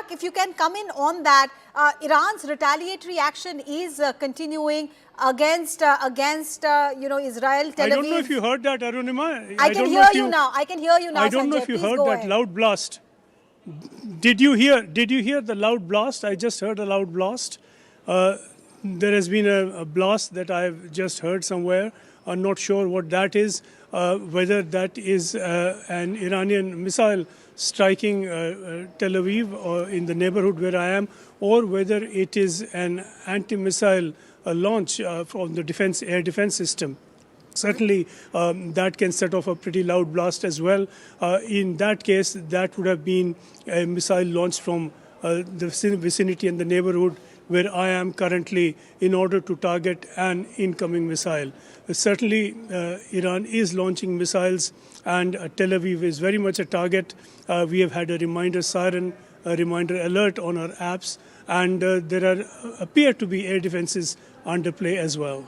Niak, if you can come in on that, Iran's retaliatory action is continuing against Israel, Tel Aviv. I don't know if you heard that, Arunima. I can hear you now. I can hear you now, I don't know Sanjay. if you Please heard go that ahead. loud blast. Did you hear the loud blast? I just heard a loud blast. There has been a blast that I've just heard somewhere. I'm not sure what that is, whether that is an Iranian missile striking Tel Aviv or in the neighborhood where I am, or whether it is an anti-missile launch from the air defense system. Certainly, that can set off a pretty loud blast as well. In that case, that would have been a missile launched from the vicinity and the neighborhood where I am currently in order to target an incoming missile. Certainly, Iran is launching missiles, and Tel Aviv is very much a target. We have had a reminder siren, a reminder alert on our apps, and there appear to be air defenses under play as well.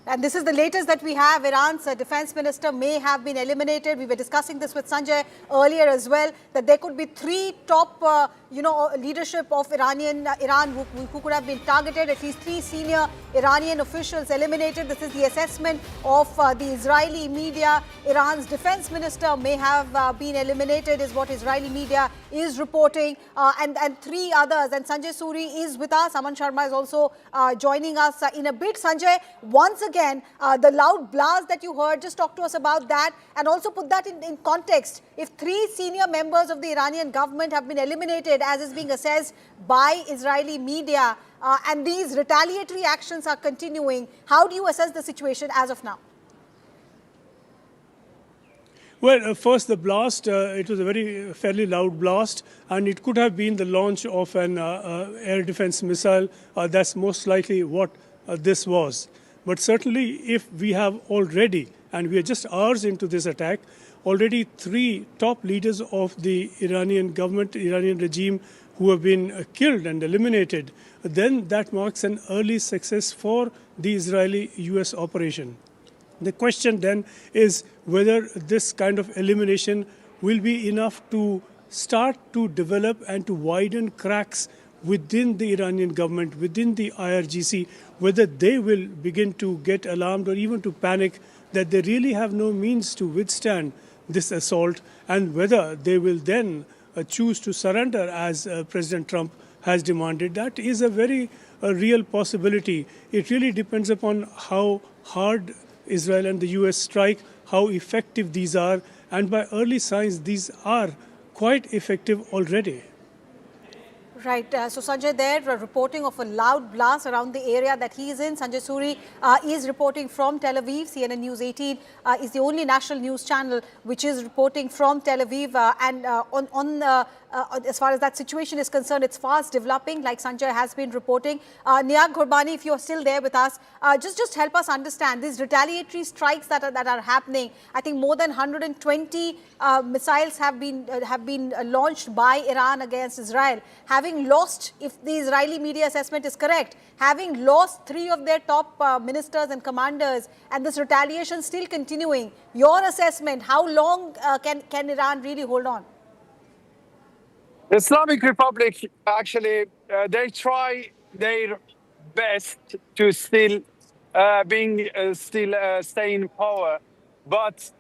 And this is the latest that we have. Iran's defense minister may have been eliminated. We were discussing this with Sanjay earlier as well, that there could be 3 top, leadership of Iran who could have been targeted, at least 3 senior Iranian officials eliminated. This is the assessment of the Israeli media. Iran's defense minister may have been eliminated, is what Israeli media is reporting, and 3 others. And Sanjay Suri is with us. Aman Sharma is also joining us in a bit. Sanjay, once again, the loud blast that you heard, just talk to us about that and also put that in context. If 3 senior members of the Iranian government have been eliminated, as is being assessed by Israeli media, and these retaliatory actions are continuing, how do you assess the situation as of now? Well, first the blast, it was a fairly loud blast, and it could have been the launch of an air defense missile. That's most likely what this was. But certainly if we have already, and we are just hours into this attack, already 3 top leaders of the Iranian government, Iranian regime, who have been killed and eliminated, then that marks an early success for the Israeli-US operation. The question then is whether this kind of elimination will be enough to start to develop and to widen cracks within the Iranian government, within the IRGC, whether they will begin to get alarmed or even to panic that they really have no means to withstand this assault, and whether they will then choose to surrender as President Trump has demanded. That is a very real possibility. It really depends upon how hard Israel and the US strike, how effective these are, and by early signs these are quite effective already. Right. So Sanjay there reporting of a loud blast around the area that he is in. Sanjay Suri is reporting from Tel Aviv. CNN News 18 is the only national news channel which is reporting from Tel Aviv. As far as that situation is concerned, it's fast developing, like Sanjay has been reporting. Niak Ghurbani, if you're still there with us, just help us understand these retaliatory strikes that are happening. I think more than 120 missiles have been launched by Iran against Israel. Having lost, if the Israeli media assessment is correct, having lost 3 of their top ministers and commanders, and this retaliation still continuing, your assessment, how long can Iran really hold on? The Islamic Republic, actually, they try their best to still stay in power. But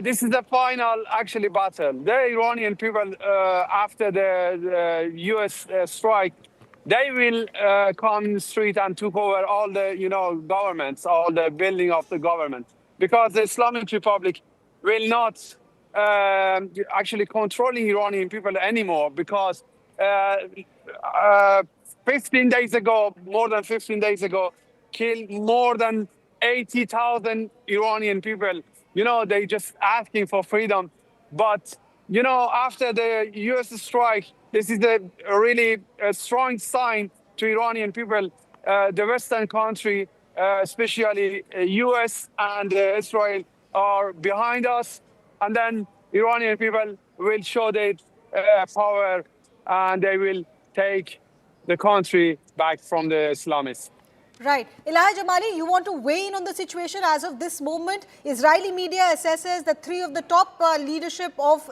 this is the final, actually, battle. The Iranian people, after the US strike, they will come in the street and took over all the, governments, all the building of the government. Because the Islamic Republic will not actually controlling Iranian people anymore, because 15 days ago, more than 15 days ago, killed more than 80,000 Iranian people. They just asking for freedom. But, after the US strike, this is a really strong sign to Iranian people. The Western country, especially US and Israel, are behind us. And then Iranian people will show their power, and they will take the country back from the Islamists. Right. Elijah Jamali, you want to weigh in on the situation as of this moment? Israeli media assesses that 3 of the top leadership of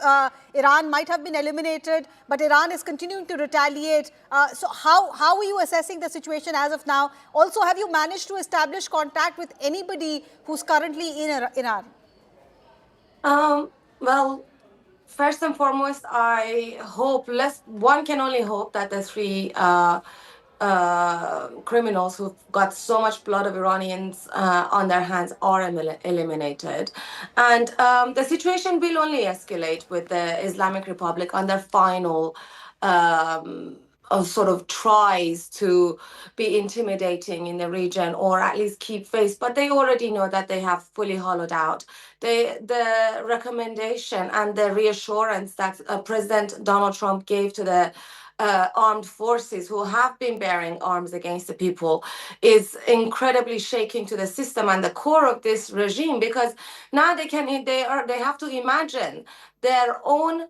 Iran might have been eliminated, but Iran is continuing to retaliate. So how are you assessing the situation as of now? Also, have you managed to establish contact with anybody who's currently in Iran? Well, first and foremost, I hope one can only hope that the three criminals who've got so much blood of Iranians on their hands are eliminated. And the situation will only escalate with the Islamic Republic on their final sort of tries to be intimidating in the region or at least keep face. But they already know that they have fully hollowed out. The recommendation and the reassurance that President Donald Trump gave to the armed forces who have been bearing arms against the people is incredibly shaking to the system and the core of this regime, because now they have to imagine their own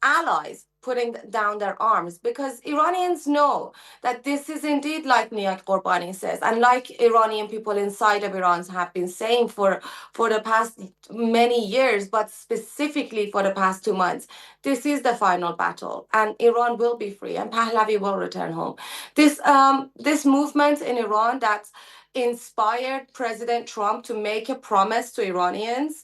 allies putting down their arms, because Iranians know that this is indeed like Nihat Qorbani says, and like Iranian people inside of Iran have been saying for the past many years, but specifically for the past 2 months. This is the final battle, and Iran will be free, and Pahlavi will return home. This movement in Iran that inspired President Trump to make a promise to Iranians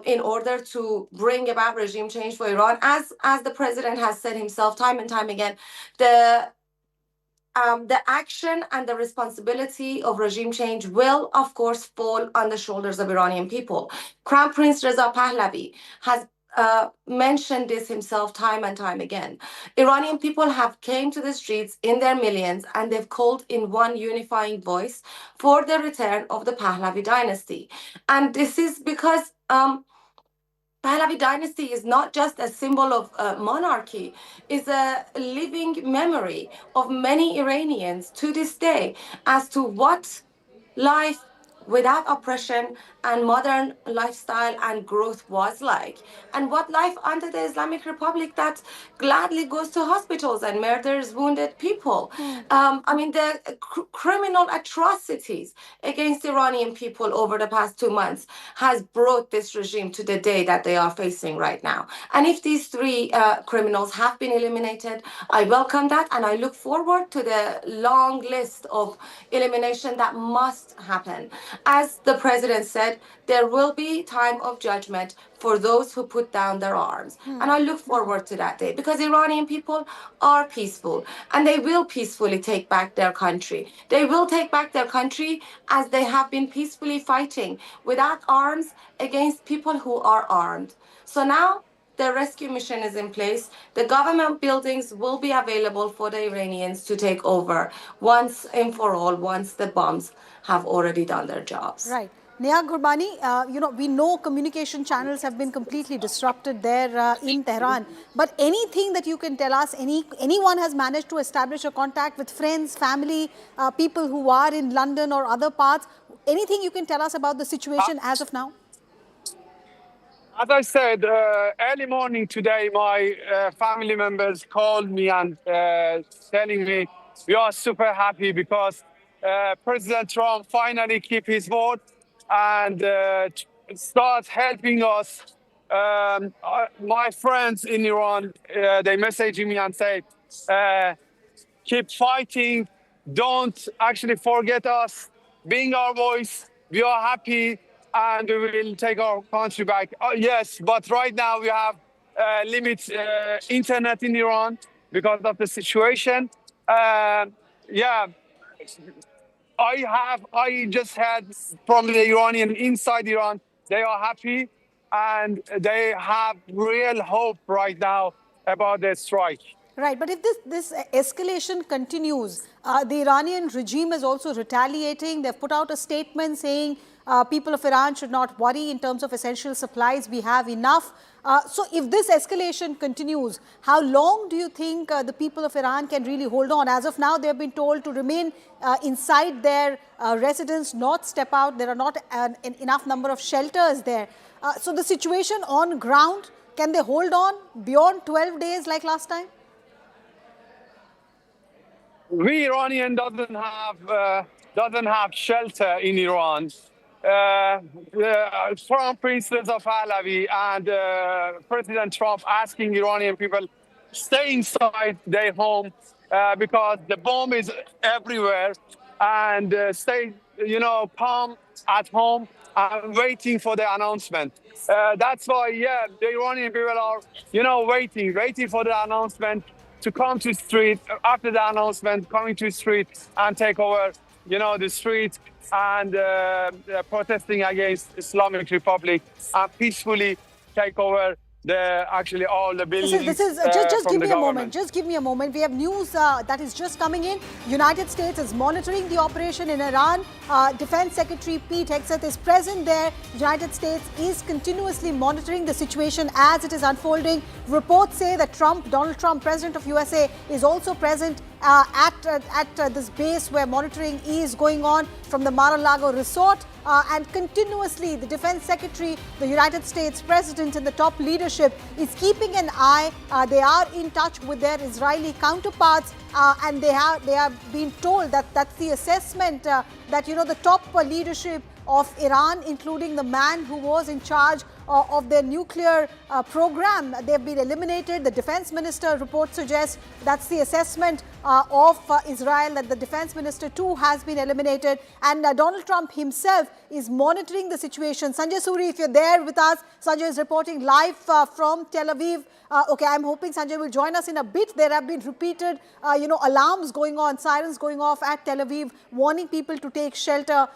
in order to bring about regime change for Iran, as the president has said himself time and time again, the action and the responsibility of regime change will, of course, fall on the shoulders of Iranian people. Crown Prince Reza Pahlavi has mentioned this himself time and time again. Iranian people have came to the streets in their millions, and they've called in one unifying voice for the return of the Pahlavi dynasty. And this is because Pahlavi dynasty is not just a symbol of monarchy, it's a living memory of many Iranians to this day as to what life without oppression and modern lifestyle and growth was like, and what life under the Islamic Republic that gladly goes to hospitals and murders wounded people. I mean, the criminal atrocities against Iranian people over the past 2 months has brought this regime to the day that they are facing right now. And if these 3 criminals have been eliminated, I welcome that, and I look forward to the long list of elimination that must happen. As the president said, there will be time of judgment for those who put down their arms. And I look forward to that day, because Iranian people are peaceful, and they will peacefully take back their country. They will take back their country as they have been peacefully fighting without arms against people who are armed. So now the rescue mission is in place. The government buildings will be available for the Iranians to take over once and for all, once the bombs have already done their jobs. Right. Nihat Qorbani, we know communication channels have been completely disrupted there in Tehran. But anything that you can tell us, anyone has managed to establish a contact with friends, family, people who are in London or other parts? Anything you can tell us about the situation as of now? As I said, early morning today, my family members called me and telling me we are super happy because President Trump finally keep his word and start helping us. My friends in Iran, they messaging me and say, keep fighting, don't actually forget us, being our voice, we are happy, and we will take our country back. Yes, but right now we have limits internet in Iran because of the situation. Yeah, I just had from the Iranian inside Iran, they are happy and they have real hope right now about the strike. Right, but if this escalation continues, the Iranian regime is also retaliating. They've put out a statement saying people of Iran should not worry in terms of essential supplies. We have enough. So if this escalation continues, how long do you think the people of Iran can really hold on? As of now, they've been told to remain inside their residence, not step out. There are not enough number of shelters there. So the situation on ground, can they hold on beyond 12 days like last time? we Iranian doesn't have shelter in Iran. The Crown Prince Reza Pahlavi and President Trump asking Iranian people stay inside their home because the bomb is everywhere, and stay, calm at home and waiting for the announcement. That's why, yeah, the Iranian people are, waiting for the announcement to come to street. After the announcement, coming to street and take over, the street, and protesting against Islamic Republic and peacefully take over all the buildings Just from give the me a moment. government. Just give me a moment. We have news that is just coming in. United States is monitoring the operation in Iran. Defense Secretary Pete Hegseth is present there. United States is continuously monitoring the situation as it is unfolding. Reports say that Donald Trump, President of USA, is also present at this base where monitoring is going on from the Mar-a-Lago resort. And continuously, the Defense Secretary, the United States President, and the top leadership is keeping an eye. They are in touch with their Israeli counterparts, and they have been told that that's the assessment that the top leadership of Iran, including the man who was in charge of their nuclear program, they've been eliminated. The defense minister report suggests that's the assessment of Israel, that the defense minister too has been eliminated, and Donald Trump himself is monitoring the situation. Sanjay Suri, if you're there with us, Sanjay is reporting live from Tel Aviv. Okay, I'm hoping Sanjay will join us in a bit. There have been repeated, alarms going on, sirens going off at Tel Aviv, warning people to take shelter.